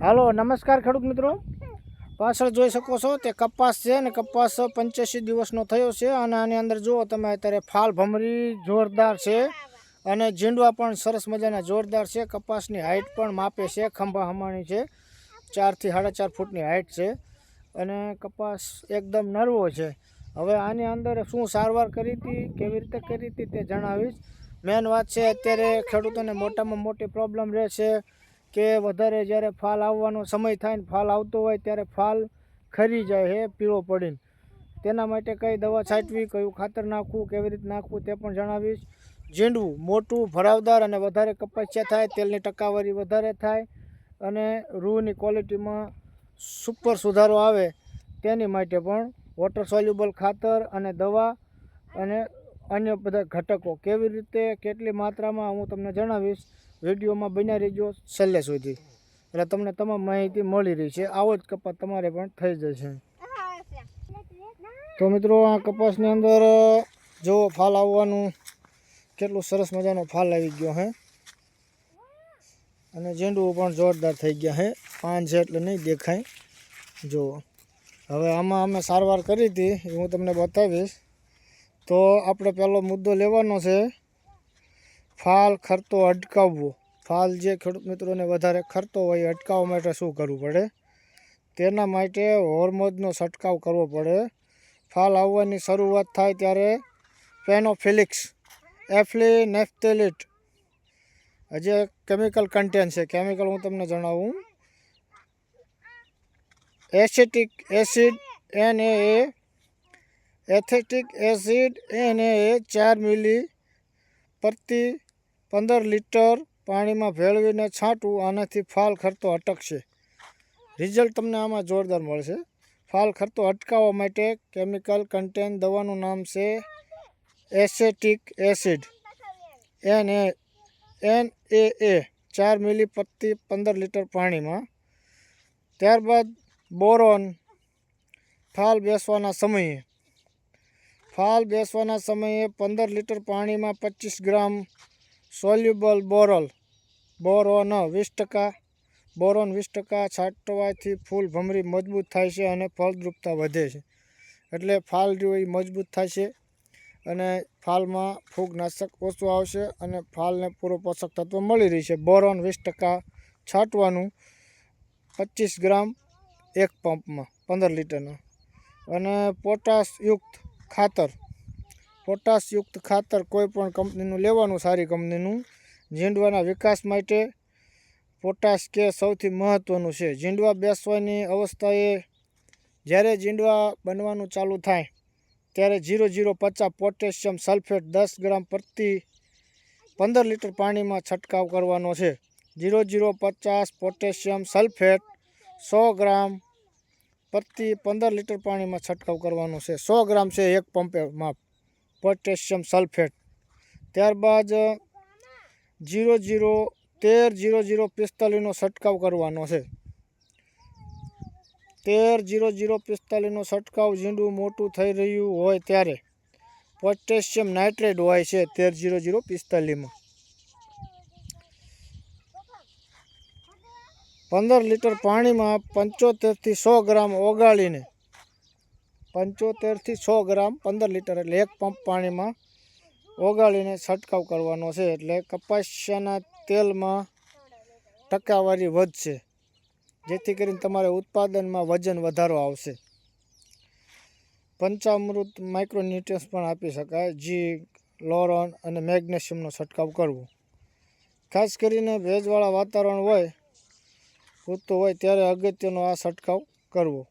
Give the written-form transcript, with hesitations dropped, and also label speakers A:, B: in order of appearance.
A: હાલો નમસ્કાર ખેડૂત મિત્રો, પાછળ જોઈ શકો છો તે કપાસ છે ને કપાસ 85 દિવસનો થયો છે અને આની અંદર જુઓ તમે અત્યારે ફાલ ભમરી જોરદાર છે અને ઝીંડવા પણ સરસ મજાના જોરદાર છે. કપાસની હાઈટ પણ માપે છે, ખંભા હમાણી છે, 4 થી 4.5 ફૂટની હાઈટ છે અને કપાસ એકદમ નરવો છે. હવે આની અંદર શું સારવાર કરી હતી, કેવી રીતે કરી હતી તે જણાવીશ. મેન વાત છે અત્યારે ખેડૂતોને મોટામાં મોટી પ્રોબ્લેમ રહે છે કે વધારે જ્યારે ફાલ આવવાનો સમય થાય ને ફાલ આવતો હોય ત્યારે ફાલ ખરી જાય છે પીળો પડીને. તેના માટે કઈ દવા છાંટવી, કયું ખાતર નાખવું, કેવી રીતે નાખવું તે પણ જણાવીશ. ઝીંડવું મોટું ભરાવદાર અને વધારે કપાસિયા થાય, તેલની ટકાવારી વધારે થાય અને રૂની ક્વોલિટીમાં સુપર સુધારો આવે તેની માટે પણ વોટર સોલ્યુબલ ખાતર અને દવા અને અન્ય બધા ઘટકો કેવી રીતે કેટલી માત્રામાં હું તમને જણાવીશ. વિડીયોમાં બન્યા રહેજો છેલ્લે સુધી, એટલે તમને તમામ માહિતી મળી રહી છે. આવો જ કપાસ તમારે પણ થઈ જશે. તો મિત્રો આ કપાસની અંદર જો ફાલ આવવાનું કેટલું સરસ મજાનો ફાલ આવી ગયો છે અને ઝીંડવું પણ જોરદાર થઈ ગયા છે. પાન છે એટલે નહીં દેખાય. જો હવે આમાં અમે સારવાર કરી હતી એ હું તમને બતાવીશ. તો આપણે પહેલો મુદ્દો લેવાનો છે ફાલ ખરતો અટકાવવો. ફાલ જે ખેડૂત મિત્રોને વધારે ખરતો હોય અટકાવવા માટે શું કરવું પડે? તેના માટે હોર્મોનનો છંટકાવ કરવો પડે. ફાલ આવવાની શરૂઆત થાય ત્યારે પેનોફિલિક્સ એફ્લિનેફ્ટેલિટ જે કેમિકલ કન્ટેન્ટ છે, કેમિકલ હું તમને જણાવું. Acetic acid NaA, acetic acid NaA 4 મિલી પ્રતિ 15 લીટર પાણીમાં ભેળવીને છાંટવું. આનાથી ફાલ ખરતો અટકશે. રિઝલ્ટ તમને આમાં જોરદાર મળશે. ફાલ ખરતો અટકાવવા માટે કેમિકલ કન્ટેન્ટ દવાનું નામ છે એસેટિક એસિડ NaA 4 મિલી પ્રતિ 15 લીટર પાણીમાં. ત્યારબાદ બોરોન. ફાલ બેસવાના સમયે 15 લીટર પાણીમાં 25 ગ્રામ સોલ્યુબલ બોરોન 20%. બોરોન 20% છાંટવાથી ફૂલ ભમરી મજબૂત થાય છે અને ફળદ્રુપતા વધે છે. એટલે ફાલ રહ્યો એ મજબૂત થશે અને ફાલમાં ફૂગનાશક ઓછું આવશે અને ફાલને પૂરો પોષક તત્વ મળી રહેશે. બોરોન 20% છાંટવાનું, 25 ગ્રામ એક પંપમાં 15 લીટરના. અને પોટાશયુક્ત ખાતર કોઈ પણ કંપનીનું લેવાનું, સારી કંપનીનું. ઝીંડવાના વિકાસ માટે પોટાશ કે સૌથી મહત્ત્વનું છે. ઝીંડવા બેસવાની અવસ્થાએ જ્યારે ઝીંડવા બનવાનું ચાલુ થાય ત્યારે 0.050 પોટેશિયમ સલ્ફેટ 10 ગ્રામ પ્રતિ 15 લીટર પાણીમાં છંટકાવ કરવાનો છે. 0.050 પોટેશિયમ સલ્ફેટ 100 ગ્રામ પ્રતિ 15 લીટર પાણીમાં છંટકાવ કરવાનો છે. 100 ગ્રામ છે એક પંપે માપ પોટેશિયમ સલ્ફેટ. ત્યારબાદ 13-00-45નો છંટકાવ કરવાનો છે. 13-00-45નો છંટકાવ ઝીંડવું મોટું થઈ રહ્યું હોય ત્યારે. પોટેશિયમ નાઇટ્રેટ હોય છે 13-00-45માં. 15 લીટર પાણીમાં 75 થી 100 ગ્રામ ઓગાળીને 75 થી 100 ગ્રામ 15 લીટર એટલે એક પંપ પાણીમાં ઓગાળીને છંટકાવ કરવાનો છે. એટલે કપાસિયાના તેલમાં ટકાવારી વધશે, જેથી કરીને તમારે ઉત્પાદનમાં વજન વધારો આવશે. પંચામૃત માઇક્રોન્યુટ્રિયન્ટ્સ પણ આપી શકાય. ઝીંક, લોરોન અને મેગ્નેશિયમનો છંટકાવ કરવો. ખાસ કરીને ભેજવાળા વાતાવરણ હોય પૂરતું હોય ત્યારે અગત્યનો આ છંટકાવ કરવો.